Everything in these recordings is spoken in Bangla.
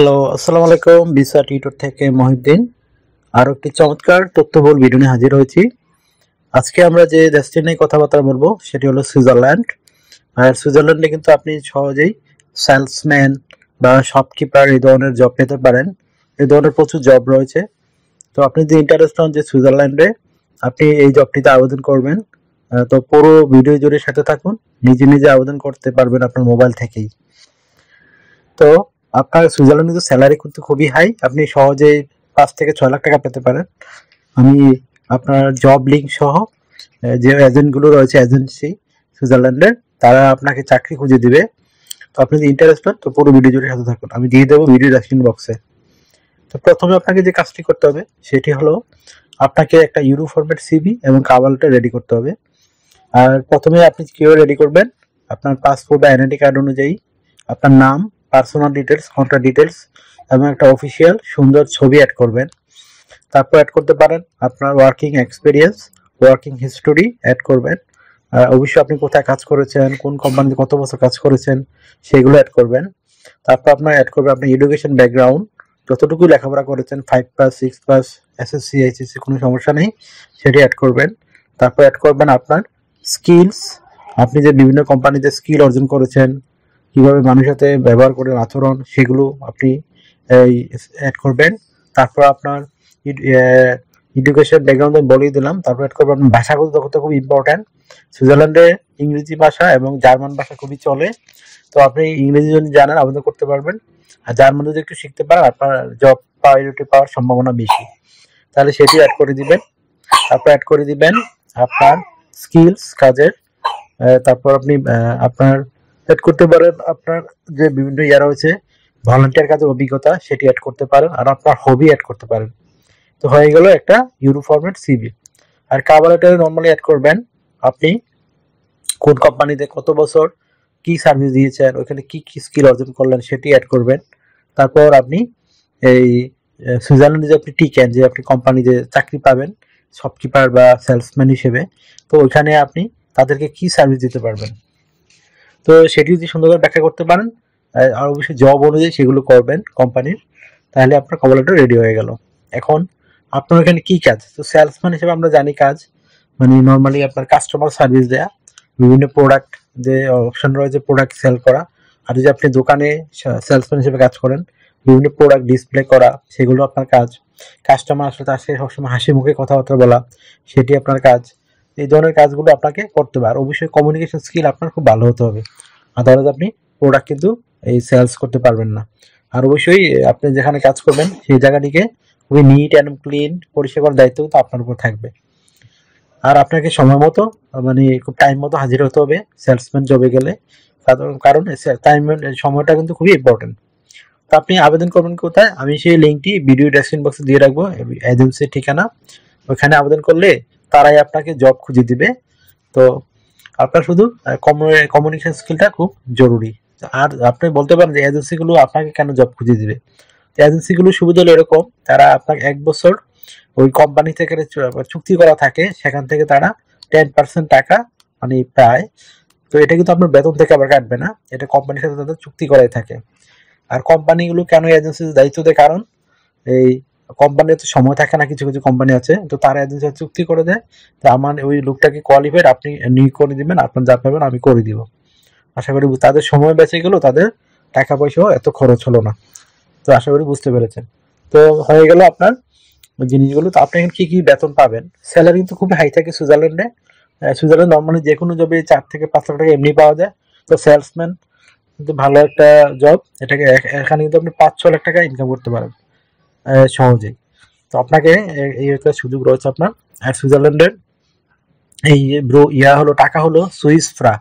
হ্যালো, আসসালামু আলাইকুম। ভিসা টিউটর থেকে মহিউদ্দিন আরো একটি চমৎকার তথ্যবহুল ভিডিও নিয়ে হাজির হয়েছি। আজকে আমরা যে দেশটি নিয়ে কথাবার্তা বলবো সেটি হলো সুইজারল্যান্ড। আর সুইজারল্যান্ডে কিন্তু আপনি সহজেই সেলসম্যান বা শপকিপার এই ধরনের জব পেতে পারেন। এই ধরনের প্রচুর জব রয়েছে। তো আপনি যদি ইন্টারেস্ট হন যে সুইজারল্যান্ডে আপনি এই জবটিতে আবেদন করবেন, তো পুরো ভিডিও জুড়ে সাথে থাকুন। নিজে নিজে আবেদন করতে পারবেন আপনার মোবাইল থেকেই। তো আপনার সুইজারল্যান্ডে কিন্তু স্যালারি কিন্তু খুবই হাই, আপনি সহজেই 5 থেকে 6 লাখ টাকা পেতে পারেন। আমি আপনার জব লিঙ্ক সহ যে এজেন্টগুলো রয়েছে এজেন্সি সুইজারল্যান্ডের, তারা আপনাকে চাকরি খুঁজে দিবে। তো আপনি যদি ইন্টারেস্ট হন তো পুরো ভিডিও জুড়ে সাথে থাকুন, আমি দিয়ে দেবো ভিডিও ডেসক্রিপশন বক্সে। তো প্রথমে আপনাকে যে কাজটি করতে হবে সেটি হলো আপনাকে একটা ইউরো ফরম্যাট সিভি এবং কাভার লেটার রেডি করতে হবে। আর প্রথমে আপনি কিভাবে রেডি করবেন, আপনার পাসপোর্ট বা এনআইডি কার্ড অনুযায়ী আপনার নাম, পার্সোনাল ডিটেলস, কন্ট্যাক্ট ডিটেলস এবং একটা অফিসিয়াল সুন্দর ছবি অ্যাড করবেন। তারপর অ্যাড করতে পারেন আপনার working experience, working history add করবেন। অবশ্যই আপনি কোথায় কাজ করেছেন, কোন কোম্পানিতে কত বছর কাজ করেছেন সেগুলো অ্যাড করবেন। তারপর আপনার অ্যাড করবেন আপনার এডুকেশন ব্যাকগ্রাউন্ড, যতটুকু লেখাপড়া করেছেন 5 পাস 6 পাস এসএসসি এইচএসসি কোনো সমস্যা নেই, সেটি অ্যাড করবেন। তারপর অ্যাড করবেন আপনার স্কিলস, আপনি যে বিভিন্ন কোম্পানিতে স্কিল অর্জন করেছেন, কিভাবে মানুষের সাথে ব্যবহার করেন, আচরণ, সেগুলো আপনি এই অ্যাড করবেন। তারপর আপনার এডুকেশন ব্যাকগ্রাউন্ড আমি বলেই দিলাম। তারপর অ্যাড করবেন আপনার ভাষাগত দক্ষতা, খুব ইম্পর্ট্যান্ট। সুইজারল্যান্ডে ইংরেজি ভাষা এবং জার্মান ভাষা খুবই চলে। তো আপনি ইংরেজি যদি জানেন আবেদন করতে পারবেন, আর জার্মান যদি একটু শিখতে পারেন আপনার জব প্রায়োরিটি পাওয়ার সম্ভাবনা বেশি। তাহলে সেটি অ্যাড করে দিবেন। তারপর অ্যাড করে দিবেন আপনার স্কিলস কাজের। তারপর আপনি আপনার অ্যাড করতে পারেন আপনার যে বিভিন্ন রয়েছে ভলান্টিয়ার কাজের অভিজ্ঞতা, সেটি অ্যাড করতে পারেন। আর আপনার হবি অ্যাড করতে পারেন। তো হয়ে গেল একটা ইউরো ফরম্যাট সিভি। আর কভার লেটারে নর্মালি অ্যাড করবেন আপনি কোন কোম্পানিতে কত বছর কি সার্ভিস দিয়েছেন, ওইখানে কি কি স্কিল অর্জন করলেন সেটি অ্যাড করবেন। তারপর আপনি এই সুইজারল্যান্ডে যে আপনি টিকেন, যে আপনি কোম্পানিতে চাকরি পাবেন শপকিপার বা সেলসম্যান হিসেবে, তো ওইখানে আপনি তাদেরকে কি সার্ভিস দিতে পারবেন, তো সেটি যদি সুন্দরভাবে ব্যাখ্যা করতে পারেন আর অবশ্যই জব অনুযায়ী সেগুলো করবেন কোম্পানির, তাহলে আপনার কভার লেটার রেডি হয়ে গেল। এখন আপনার এখানে কি কাজ, তো সেলসম্যান হিসেবে আমরা জানি কাজ মানে নর্মালি আপনার কাস্টমার সার্ভিস দেয়া, বিভিন্ন প্রোডাক্ট যে অপশন রয়েছে প্রোডাক্ট সেল করা। আর যদি আপনি দোকানে সেলসম্যান হিসেবে কাজ করেন, বিভিন্ন প্রোডাক্ট ডিসপ্লে করা, সেগুলো আপনার কাজ। কাস্টমার আসলে তার সাথে সবসময় হাসি মুখে কথাবার্তা বলা, সেটি আপনার কাজ। এই ধরনের কাজগুলো আপনাকে করতে হবে। আর অবশ্যই কমিউনিকেশন স্কিল আপনার খুব ভালো হতে হবে, আদারওয়াইজ আপনি প্রোডাক্ট কিন্তু এই সেলস করতে পারবেন না। আর অবশ্যই আপনি যেখানে কাজ করবেন সেই জায়গাটিকে খুবই নিট অ্যান্ড ক্লিন পরিষ্কার দায়িত্ব কিন্তু আপনার উপর থাকবে। আর আপনাকে সময় মতো মানে খুব টাইম মতো হাজির হতে হবে সেলসম্যান জবে গেলে, কারণ টাইম সময়টা কিন্তু খুবই ইম্পর্টেন্ট। তো আপনি আবেদন করবেন কোথায়, আমি সেই লিঙ্কটি ভিডিও ডেসক্রিপশন বক্সে দিয়ে রাখবো, এজেন্সির ঠিকানা। ওখানে আবেদন করলে তারাই আপনাকে জব খুঁজে দিবে। তো আপনার শুধু কমিউনিকেশন স্কিলটা খুব জরুরি। আর আপনি বলতে পারেন যে এজেন্সিগুলো আপনাকে কেন জব খুঁজে দিবে। এজেন্সিগুলো সুবিধা হলো এরকম, তারা আপনাকে 1 বছর ওই কোম্পানি থেকে চুক্তি করা থাকে, সেখান থেকে তারা 10% টাকা মানে পায়। তো এটা কিন্তু আপনার বেতন থেকে আবার কাটবে না, এটা কোম্পানির সাথে তাদের চুক্তি করাই থাকে। আর কোম্পানিগুলো কেন এজেন্সি দায়িত্ব দেয়, কারণ এই কোম্পানির তো সময় থাকে না, কিছু কিছু কোম্পানি আছে তো তারা এজেন্সি চুক্তি করে দেয় যে আমার ওই লোকটাকে কোয়ালিফাইড আপনি নিয়োগ করে দিবেন, আপনার যা পাবেন আমি করে দিব। আশা করি তাদের সময় বেঁচে গেল, তাদের টাকা পয়সাও এত খরচ হলো না। তো আশা করি বুঝতে পেরেছেন। তো হয়ে গেল আপনার জিনিসগুলো। তো আপনি এখন কি কি বেতন পাবেন, স্যালারি কিন্তু খুব হাই থাকে সুইজারল্যান্ডে। সুইজারল্যান্ড নর্মালি যে কোনো জবে 4 থেকে 5 লাখ টাকা এমনি পাওয়া যায়। তো সেলসম্যান কিন্তু ভালো একটা জব, এটাকে এখানে কিন্তু আপনি 5-6 লাখ টাকা ইনকাম করতে পারেন সহজেই। তো আপনাকে এই একটা সুযোগ রয়েছে আপনার। আর সুইজারল্যান্ডের এই হলো টাকা হলো সুইস ফ্রা,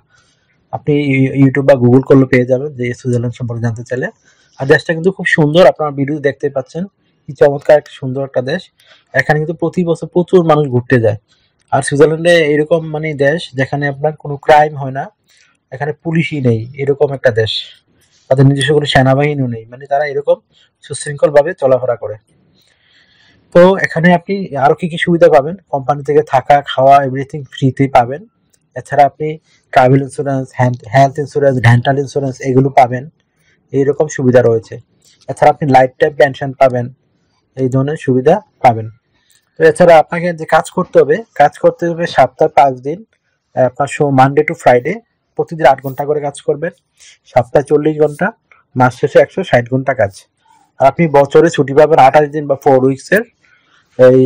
আপনি ইউটিউব বা গুগল করলে পেয়ে যাবেন যে সুইজারল্যান্ড সম্পর্কে জানতে চাইলে। আর দেশটা কিন্তু খুব সুন্দর, আপনার ভিডিও দেখতে পাচ্ছেন কি চমৎকার একটা সুন্দর একটা দেশ। এখানে কিন্তু প্রতি বছর প্রচুর মানুষ ঘুরতে যায়। আর সুইজারল্যান্ডে এরকম মানে দেশ যেখানে আপনার কোনো ক্রাইম হয় না, এখানে পুলিশই নেই, এরকম একটা দেশ। তাদের নিজস্ব কোনো সেনাবাহিনীও নেই, মানে তারা এরকম সুশৃঙ্খল ভাবে চলাফেরা করে। তো এখানে আপনি আরো কি কি সুবিধা পাবেন, কোম্পানি থেকে থাকা খাওয়া এভরিথিং ফ্রিতে পাবেন। এছাড়া আপনি travel insurance, health insurance, dental insurance এগুলো পাবেন, এইরকম সুবিধা রয়েছে। এছাড়া আপনি লাইফ টাইম পেনশন পাবেন, এই ধরনের সুবিধা পাবেন। তো এছাড়া আপনাকে যে কাজ করতে হবে সপ্তাহে 5 দিন, আপনার মানডে টু ফ্রাইডে প্রতিদিন 8 ঘন্টা করে কাজ করবেন, সপ্তাহে 40 ঘন্টা, মাস শেষে 160 ঘন্টা কাজ। আর আপনি বছরে ছুটি পাবেন 28 দিন বা 4 উইকসের। এই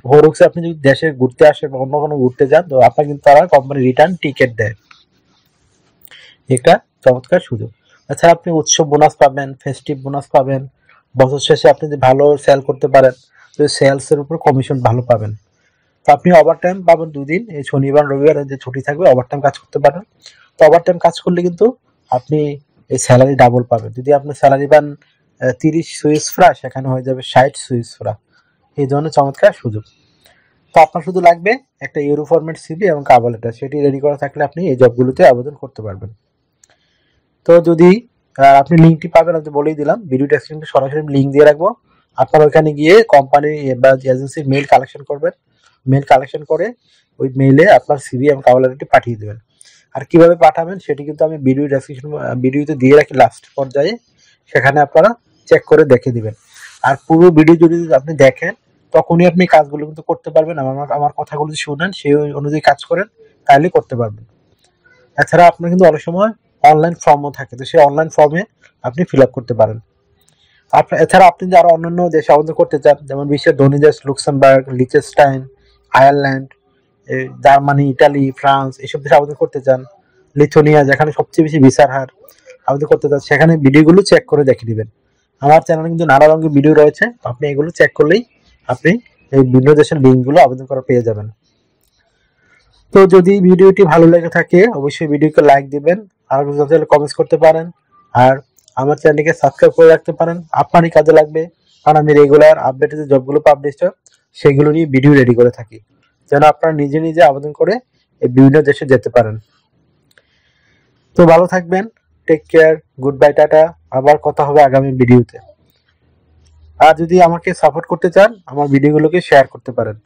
4 উইকসে আপনি যদি দেশে ঘুরতে আসেন বা অন্য কোনো ঘুরতে যান, তো আপনার কিন্তু তারা কোম্পানি রিটার্ন টিকিট দেয়। এটা চমৎকার সুযোগ। এছাড়া আপনি উৎসব বোনাস পাবেন, ফেস্টিভ বোনাস পাবেন। বছর শেষে আপনি যদি ভালো সেল করতে পারেন, তো সেলসের উপর কমিশন ভালো পাবেন। তো আপনি ওভারটাইম পাবেন 2 দিন, এই শনিবার রবিবার যে ছুটি থাকবে ওভারটাইম কাজ করতে পারেন। তো ওভারটাইম কাজ করলে কিন্তু আপনি এই স্যালারি ডাবল পাবেন। যদি আপনি স্যালারি পান 30 সুইস ফ্রা, সেখানে হয়ে যাবে 60 সুইস ফ্রা। এই ধরনের চমৎকার সুযোগ। তো আপনার শুধু লাগবে একটা ইউরো ফরম্যাট সিভি এবং কভার লেটার, সেটি রেডি করা থাকলে আপনি এই জবগুলোতে আবেদন করতে পারবেন। তো যদি আপনি লিঙ্কটি পাবেন, আমি বলেই দিলাম, ভিডিও ডেসক্রিপশনে সরাসরি লিঙ্ক দিয়ে রাখবো। আপনার ওইখানে গিয়ে কোম্পানি বা এজেন্সির মেইল কালেকশন করবেন, মেইল কালেকশন করে ওই মেইলে আপনার সিভি এবং কভার লেটারটি পাঠিয়ে দেবেন। আর কিভাবে পাঠাবেন সেটি কিন্তু আমি ভিডিওতে দিয়ে রাখি লাস্ট পর্যায়ে, সেখানে আপনারা চেক করে দেখে দিবেন। আর পুরো ভিডিও যদি আপনি দেখেন, তখনই আপনি কাজগুলো কিন্তু করতে পারবেন। আমার কথাগুলো যদি শুনেন, সেই অনুযায়ী কাজ করেন, তাহলে করতে পারবেন। এছাড়া আপনার কিন্তু অনেক সময় অনলাইন ফর্মও থাকে, তো সেই অনলাইন ফর্মে আপনি ফিল আপ করতে পারেন। এছাড়া আপনি যদি আরো অন্যান্য দেশে আবেদন করতে চান, যেমন বিশ্বের ধনী দেশ Luxembourg, Liechtenstein, Ireland, Germany, Italy, France, এসব দেশে আবেদন করতে চান, লিথুনিয়া যেখানে সবচেয়ে বেশি ভিসার হার, আবেদন করতে চান, সেখানে ভিডিওগুলো চেক করে দেখে নেবেন। আমার চ্যানেলে কিন্তু নানা রঙের ভিডিও রয়েছে, আপনি এগুলো চেক করলেই আপনি এই বিভিন্ন দেশের লিঙ্কগুলো আবেদন করা পেয়ে যাবেন। তো যদি ভিডিওটি ভালো লেগে থাকে, অবশ্যই ভিডিওকে লাইক দিবেন, আর যদি কমেন্টস করতে পারেন, আর আমার চ্যানেলকে সাবস্ক্রাইব করে রাখতে পারেন। আপনারই কাজে লাগবে, কারণ আমি রেগুলার আপডেটেড যে জবগুলো পাবলিশ হয় সেগুলো নিয়ে ভিডিও রেডি করে থাকি, যেন আপনারা নিজে নিজে আবেদন করে এই বিভিন্ন দেশে যেতে পারেন। তো ভালো থাকবেন, take care, good bye, tata. আবার কথা হবে আগামী ভিডিওতে। আর যদি আমাকে সাপোর্ট করতে চান, আমার ভিডিওগুলোকে শেয়ার করতে পারেন।